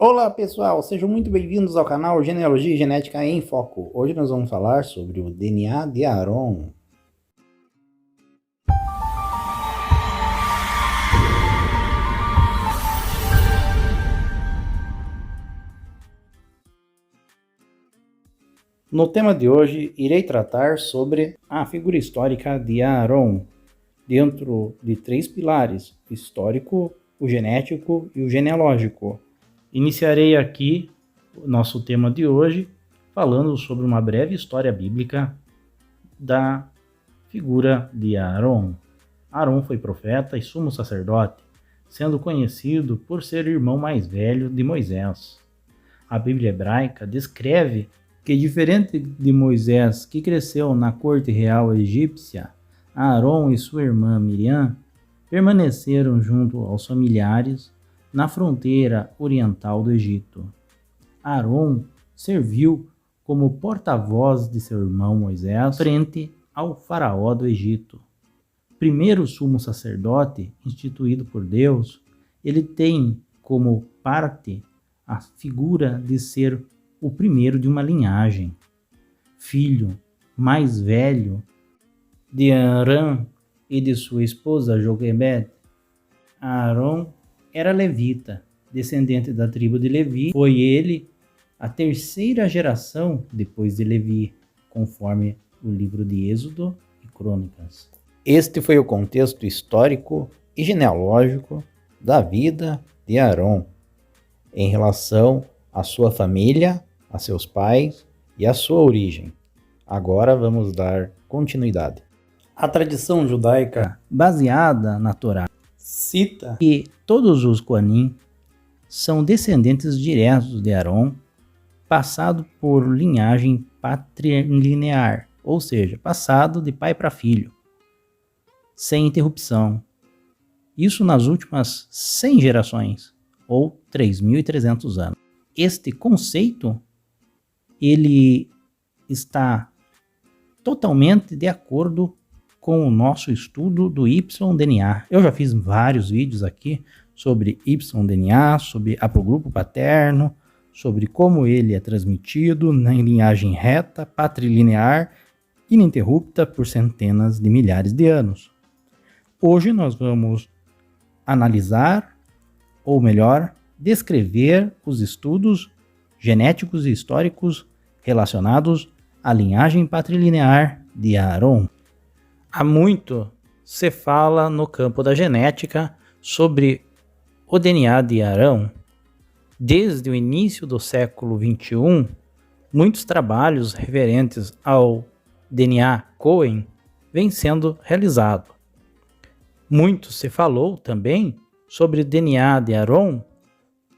Olá pessoal, sejam muito bem-vindos ao canal Genealogia e Genética em Foco. Hoje nós vamos falar sobre o DNA de Aaron. No tema de hoje, irei tratar sobre a figura histórica de Aaron, dentro de três pilares: o histórico, o genético e o genealógico. Iniciarei aqui o nosso tema de hoje falando sobre uma breve história bíblica da figura de Aaron. Aaron foi profeta e sumo sacerdote, sendo conhecido por ser irmão mais velho de Moisés. A Bíblia hebraica descreve que, diferente de Moisés, que cresceu na corte real egípcia, Aaron e sua irmã Miriam permaneceram junto aos familiares na fronteira oriental do Egito. Aaron serviu como porta-voz de seu irmão Moisés frente ao faraó do Egito. Primeiro sumo sacerdote instituído por Deus, ele tem como parte a figura de ser o primeiro de uma linhagem, filho mais velho de Arã e de sua esposa Joquebed. Aaron era levita, descendente da tribo de Levi. Foi ele a terceira geração depois de Levi, conforme o livro de Êxodo e Crônicas. Este foi o contexto histórico e genealógico da vida de Aaron, em relação à sua família, a seus pais e a sua origem. Agora vamos dar continuidade. A tradição judaica, baseada na Torá, cita que todos os Coanim são descendentes diretos de Aaron, passado por linhagem patrilinear, ou seja, passado de pai para filho, sem interrupção. Isso nas últimas 100 gerações, ou 3.300 anos. Este conceito, ele está totalmente de acordo com o nosso estudo do YDNA. Eu já fiz vários vídeos aqui sobre YDNA, sobre haplogrupo paterno, sobre como ele é transmitido na linhagem reta, patrilinear, ininterrupta por centenas de milhares de anos. Hoje nós vamos analisar, ou melhor, descrever os estudos genéticos e históricos relacionados à linhagem patrilinear de Aaron. Há muito se fala no campo da genética sobre o DNA de Aaron. Desde o início do século XXI, muitos trabalhos referentes ao DNA Cohen vêm sendo realizados. Muito se falou também sobre o DNA de Aaron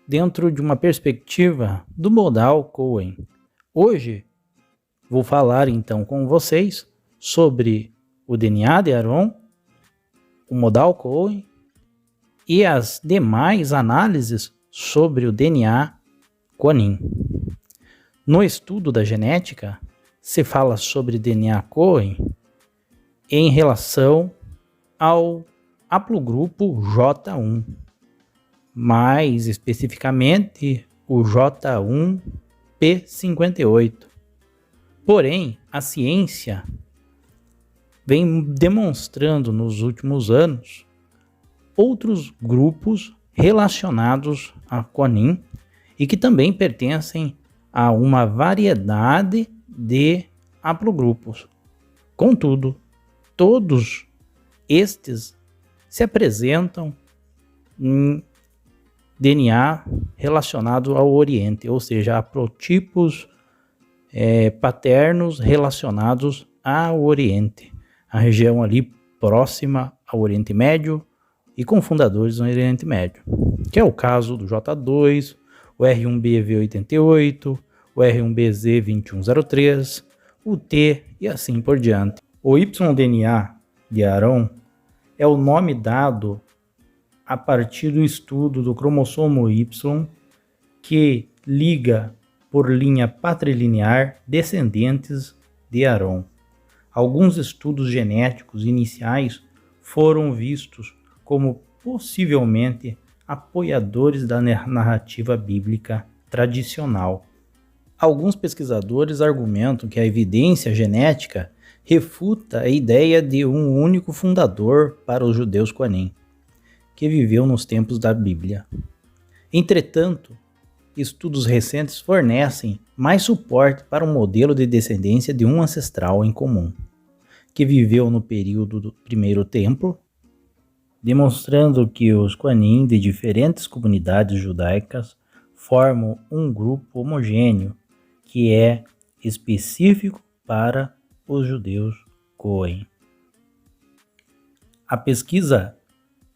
dentro de uma perspectiva do modal Cohen. Hoje vou falar então com vocês sobre o DNA de Aaron, o modal Cohen e as demais análises sobre o DNA Coanim. No estudo da genética, se fala sobre DNA Cohen em relação ao haplogrupo J1, mais especificamente o J1P58. Porém, a ciência vem demonstrando nos últimos anos outros grupos relacionados a Coanim e que também pertencem a uma variedade de haplogrupos. Contudo, todos estes se apresentam em DNA relacionado ao Oriente, ou seja, haplotipos paternos relacionados ao Oriente, a região ali próxima ao Oriente Médio e com fundadores no Oriente Médio, que é o caso do J2, o R1BV88, o R1BZ2103, o T e assim por diante. O YDNA de Aaron é o nome dado a partir do estudo do cromossomo Y, que liga por linha patrilinear descendentes de Aaron. Alguns estudos genéticos iniciais foram vistos como possivelmente apoiadores da narrativa bíblica tradicional. Alguns pesquisadores argumentam que a evidência genética refuta a ideia de um único fundador para os judeus Kohanim, que viveu nos tempos da Bíblia. Entretanto, estudos recentes fornecem mais suporte para um modelo de descendência de um ancestral em comum, que viveu no período do Primeiro Templo, demonstrando que os Kohanim de diferentes comunidades judaicas formam um grupo homogêneo que é específico para os judeus Cohen. A pesquisa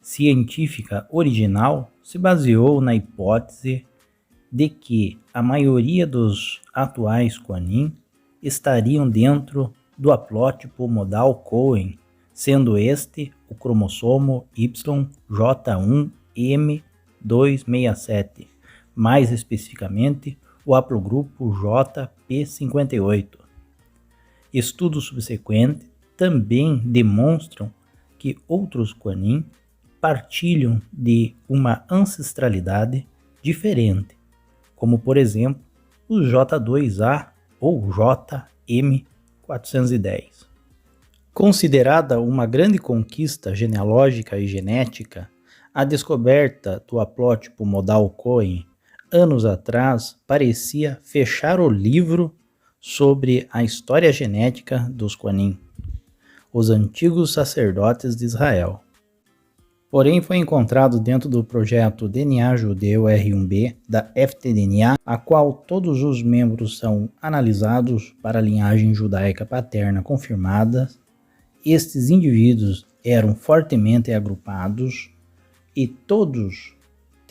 científica original se baseou na hipótese de que a maioria dos atuais Kohanim estariam dentro do haplótipo modal Cohen, sendo este o cromossomo YJ1M267, mais especificamente o haplogrupo JP58. Estudos subsequentes também demonstram que outros Kohanim partilham de uma ancestralidade diferente, como por exemplo o J2A ou JM410. Considerada uma grande conquista genealógica e genética, a descoberta do haplótipo modal Cohen anos atrás parecia fechar o livro sobre a história genética dos Kohanim, os antigos sacerdotes de Israel. Porém, foi encontrado dentro do projeto DNA Judeu R1b da FTDNA, a qual todos os membros são analisados para a linhagem judaica paterna confirmada. Estes indivíduos eram fortemente agrupados e todos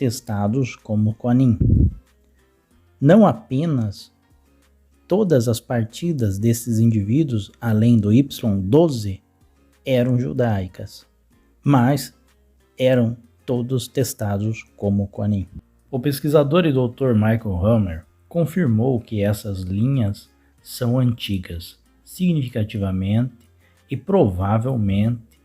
testados como Kohanim. Não apenas todas as partidas desses indivíduos, além do Y12, eram judaicas, mas eram todos testados como Kohanim. O pesquisador e doutor Michael Hammer confirmou que essas linhas são antigas, significativamente e provavelmente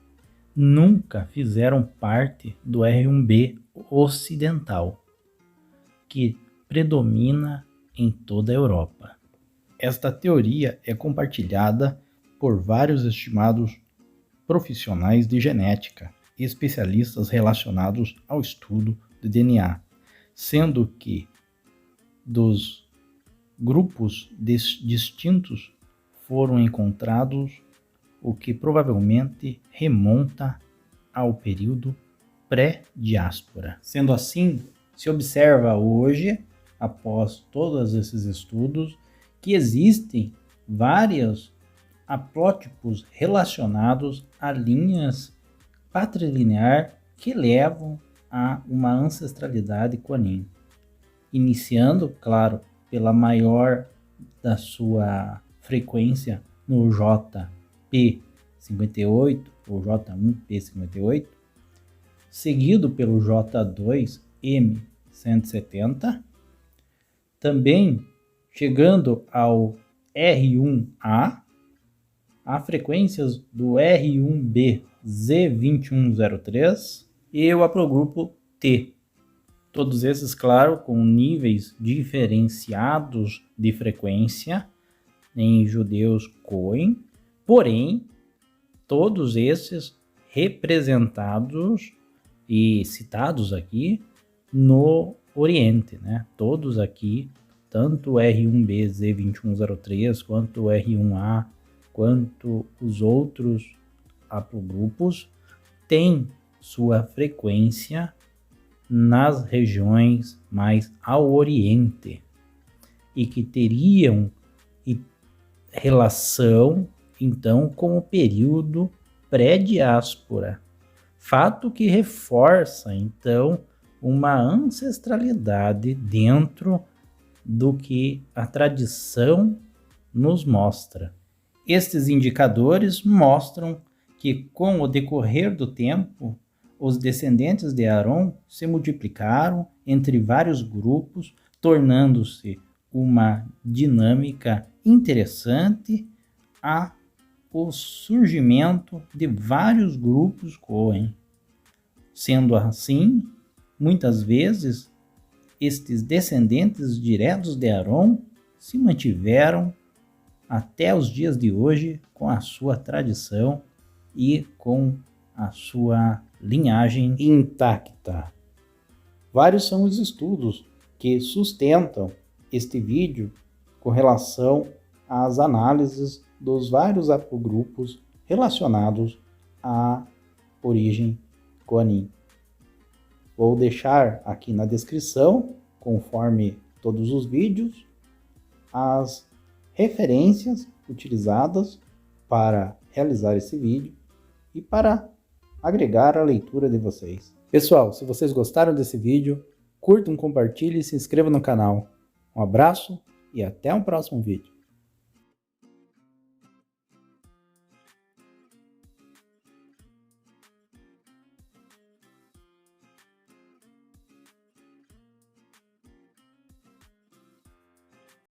nunca fizeram parte do R1b ocidental, que predomina em toda a Europa. Esta teoria é compartilhada por vários estimados profissionais de genética e especialistas relacionados ao estudo do DNA, sendo que dos grupos distintos foram encontrados o que provavelmente remonta ao período pré-diáspora. Sendo assim, se observa hoje, após todos esses estudos, que existem vários haplótipos relacionados a linhas patrilinear que levam a uma ancestralidade Kohanim, iniciando, claro, pela maior da sua frequência no JP58 ou J1P58, seguido pelo J2M170, também chegando ao R1A, há frequências do R1BZ2103 e o haplogrupo T. Todos esses, claro, com níveis diferenciados de frequência em judeus Cohen, porém, todos esses representados e citados aqui no Oriente, né? Todos aqui, tanto o R1BZ2103 quanto o R1A, quanto os outros haplogrupos, têm sua frequência nas regiões mais ao Oriente e que teriam relação, então, com o período pré-diáspora. Fato que reforça, então, uma ancestralidade dentro do que a tradição nos mostra. Estes indicadores mostram que, com o decorrer do tempo, os descendentes de Aaron se multiplicaram entre vários grupos, tornando-se uma dinâmica interessante a o surgimento de vários grupos Cohen. Sendo assim, Muitas vezes, estes descendentes diretos de Aron se mantiveram até os dias de hoje com a sua tradição e com a sua linhagem intacta. Vários são os estudos que sustentam este vídeo com relação às análises dos vários apogrupos relacionados à origem Kohanim. Vou deixar aqui na descrição, conforme todos os vídeos, as referências utilizadas para realizar esse vídeo e para agregar a leitura de vocês. Pessoal, se vocês gostaram desse vídeo, curtam, compartilhem e se inscrevam no canal. Um abraço e até um próximo vídeo.